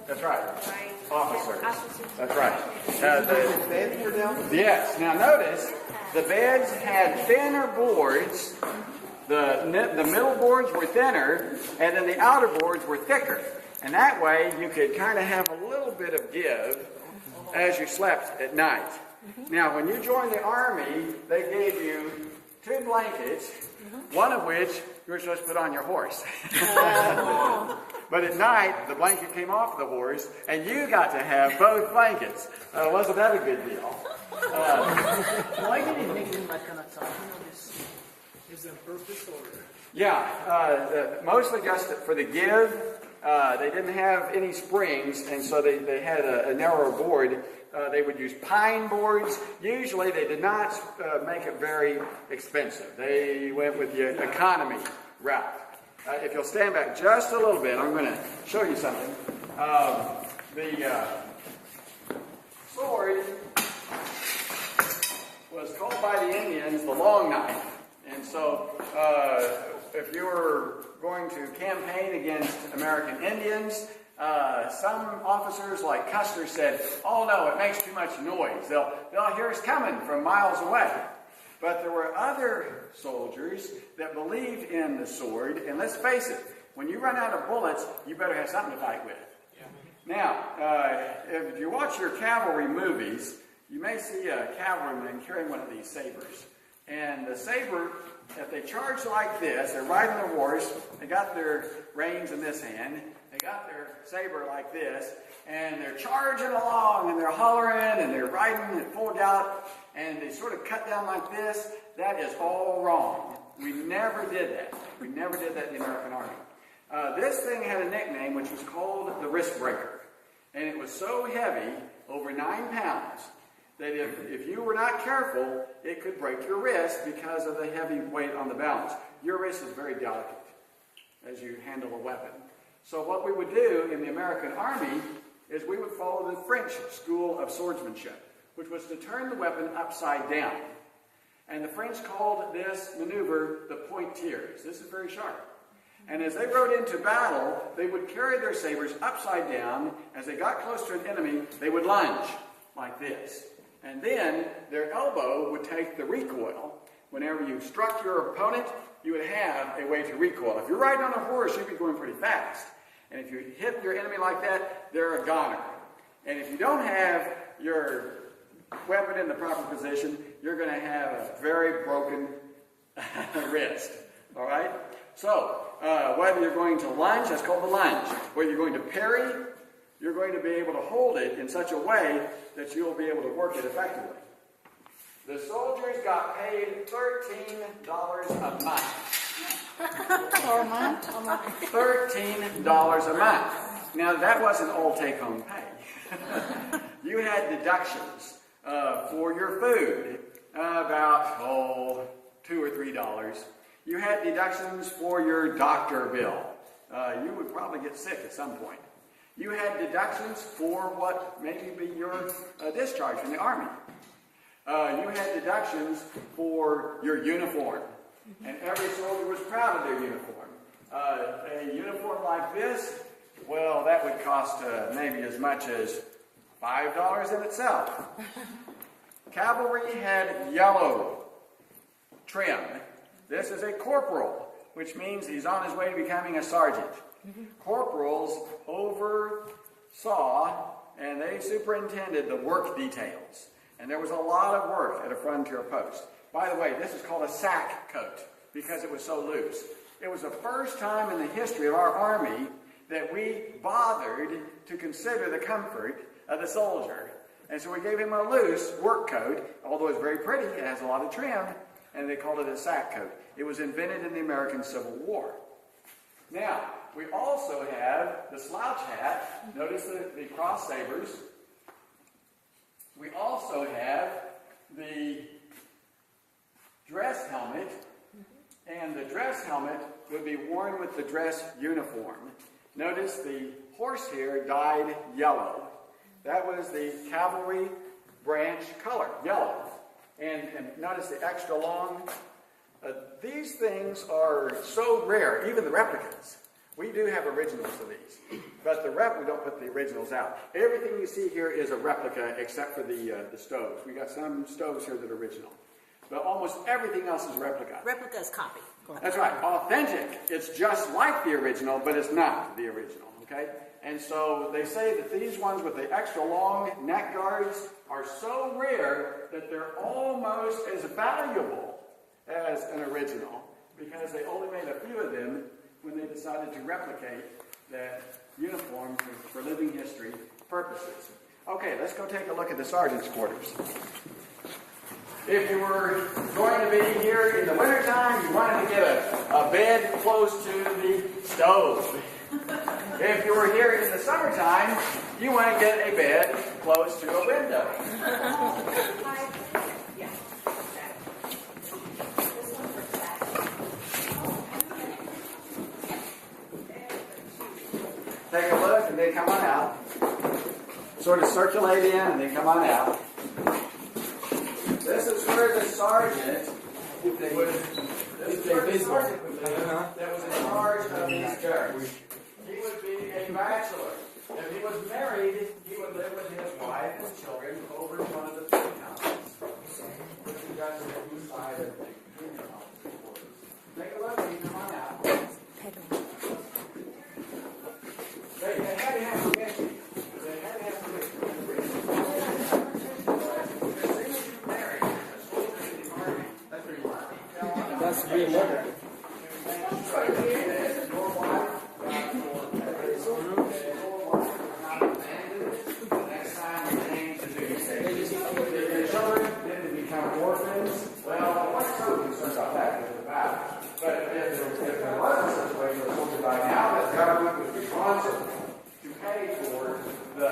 That's right. Right. Officers. Officers. That's right. The beds were down? Yes. Now notice, the beds had thinner boards. The middle boards were thinner, and then the outer boards were thicker. And that way, you could kind of have a little bit of give as you slept at night. Now, when you joined the Army, they gave you 2 blankets, one of which you were supposed to put on your horse. But at night, the blanket came off the horse, and you got to have both blankets. Wasn't that a good deal? Why did it make them like kind of tough? You know, this is on purpose or? Yeah, mostly just for the give. They didn't have any springs, and so they had a narrower board. They would use pine boards. Usually they did not make it very expensive. They went with the economy route. If you'll stand back just a little bit, I'm going to show you something. The sword was called by the Indians the long knife. And so if you were going to campaign against American Indians, some officers like Custer said, "Oh no, it makes too much noise. They'll hear us coming from miles away." But there were other soldiers that believed in the sword, and let's face it, when you run out of bullets, you better have something to fight with. Now, if you watch your cavalry movies, you may see a cavalryman carrying one of these sabers. And the saber, if they charge like this, they're riding their horse, they got their reins in this hand, they got their saber like this, and they're charging along, and they're hollering, and they're riding at full gallop, and they sort of cut down like this. That is all wrong. We never did that. We never did that in the American Army. This thing had a nickname which was called the wrist breaker. And it was so heavy, over 9 pounds, that if you were not careful, it could break your wrist because of the heavy weight on the balance. Your wrist is very delicate as you handle a weapon. So what we would do in the American Army is we would follow the French school of swordsmanship, which was to turn the weapon upside down. And the French called this maneuver the pointiers. This is very sharp. And as they rode into battle, they would carry their sabers upside down. As they got close to an enemy, they would lunge like this. And then their elbow would take the recoil. Whenever you struck your opponent, you would have a way to recoil. If you're riding on a horse, you'd be going pretty fast. And if you hit your enemy like that, they're a goner. And if you don't have your weapon in the proper position, you're going to have a very broken wrist. All right? So, whether you're going to lunge, that's called the lunge. Whether you're going to parry, you're going to be able to hold it in such a way that you'll be able to work it effectively. The soldiers got paid $13 a month. Or a month? $13 a month. Now, that wasn't all take-home pay. You had deductions for your food, about, $2 or $3. You had deductions for your doctor bill. You would probably get sick at some point. You had deductions for what maybe be your discharge from the Army. You had deductions for your uniform. And every soldier was proud of their uniform. A uniform like this, well, that would cost maybe as much as $5 in itself. Cavalry had yellow trim. This is a corporal, which means he's on his way to becoming a sergeant. Corporals oversaw and they superintended the work details. And there was a lot of work at a frontier post. By the way, this is called a sack coat because it was so loose. It was the first time in the history of our Army that we bothered to consider the comfort of the soldier. And so we gave him a loose work coat, although it's very pretty, it has a lot of trim, and they called it a sack coat. It was invented in the American Civil War. Now, we also have the slouch hat. Notice the cross sabers. We also have the dress helmet, and the dress helmet would be worn with the dress uniform. Notice the horse here dyed yellow. That was the cavalry branch color, yellow. And notice the extra long. These things are so rare, even the replicas. We do have originals of these, but we don't put the originals out. Everything you see here is a replica except for the stoves. We got some stoves here that are original, but almost everything else is replica. Replica is copy. That's right. Authentic, it's just like the original, but it's not the original, okay? And so they say that these ones with the extra long neck guards are so rare that they're almost as valuable as an original because they only made a few of them when they decided to replicate that uniform for living history purposes. Okay, let's go take a look at the sergeant's quarters. If you were going to be here in the wintertime, you wanted to get a bed close to the stove. If you were here in the summertime, you want to get a bed close to a window. Take a look and then come on out. Sort of circulate in and then come on out. This is where the sergeant that was in charge of these guards. He would be a bachelor. If he was married, he would live with his wife and children over in one of the three houses. Which you guys are on the side of the junior office. Take a look and you come on out. They had to have permission. They had to have permission. That's real leather. Orphans, well, what's so concerned about that? But if there was a situation where soldiers died now, the government was responsible to pay for the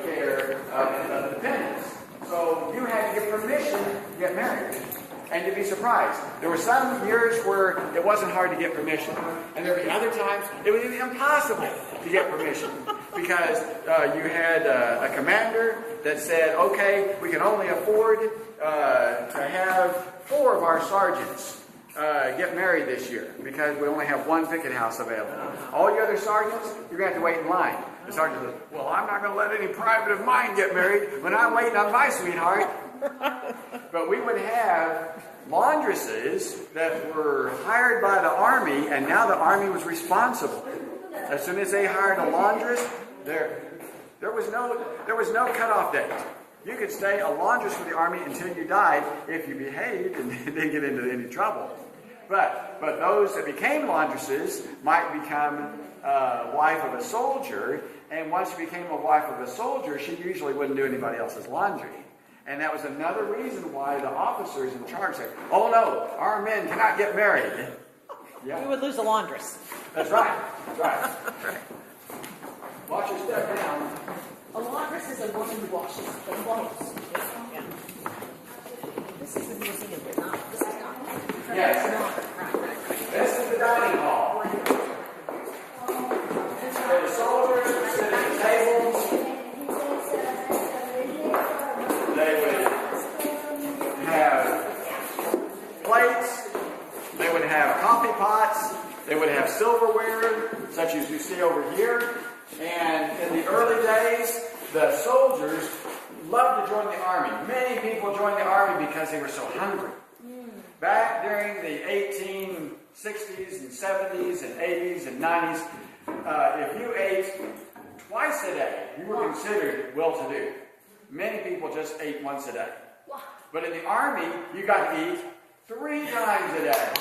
care of the dependents. So you had to get permission to get married. And you'd be surprised. There were some years where it wasn't hard to get permission. And there would be other times it would be impossible to get permission. Because you had a commander that said, okay, we can only afford to have 4 of our sergeants get married this year because we only have 1 picket house available. All you other sergeants, you're going to have to wait in line. The sergeant says, well, I'm not going to let any private of mine get married when I'm waiting on my sweetheart. But we would have laundresses that were hired by the Army, and now the Army was responsible. As soon as they hired a laundress, there was no cutoff date. You could stay a laundress for the Army until you died if you behaved and didn't get into any trouble. But those that became laundresses might become wife of a soldier, and once you became a wife of a soldier, she usually wouldn't do anybody else's laundry. And that was another reason why the officers in charge said, oh no, our men cannot get married. Yeah. We would lose a laundress. That's right. That's right. Watch your step down. A laundress is a woman who washes the clothes. Yeah. This is the museum, but not. This is not. Yes. Right. This is the dining hall. Where the soldiers would sit at the tables. They would have plates. They would have coffee pots. They would have silverware, such as you see over here. And in the early days, the soldiers loved to join the Army. Many people joined the Army because they were so hungry. Back during the 1860s and 70s and 80s and 90s, if you ate twice a day, you were considered well-to-do. Many people just ate once a day. But in the Army, you got to eat 3 times a day.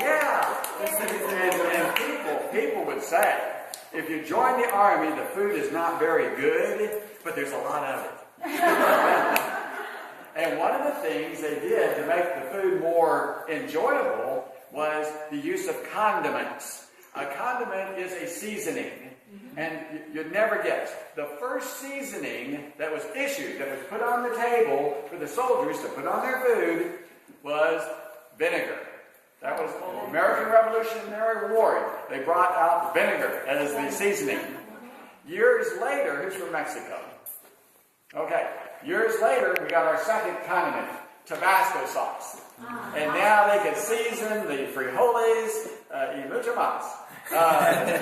Yeah. And people would say, if you join the Army, the food is not very good, but there's a lot of it. And one of the things they did to make the food more enjoyable was the use of condiments. A condiment is a seasoning. And you'd never guess. The first seasoning that was issued, that was put on the table for the soldiers to put on their food, was vinegar. That was the American Revolutionary War. They brought out vinegar as the seasoning. Years later, who's from Mexico? Okay. Years later, we got our second condiment, Tabasco sauce. And now they can season the frijoles y mucho más. Uh,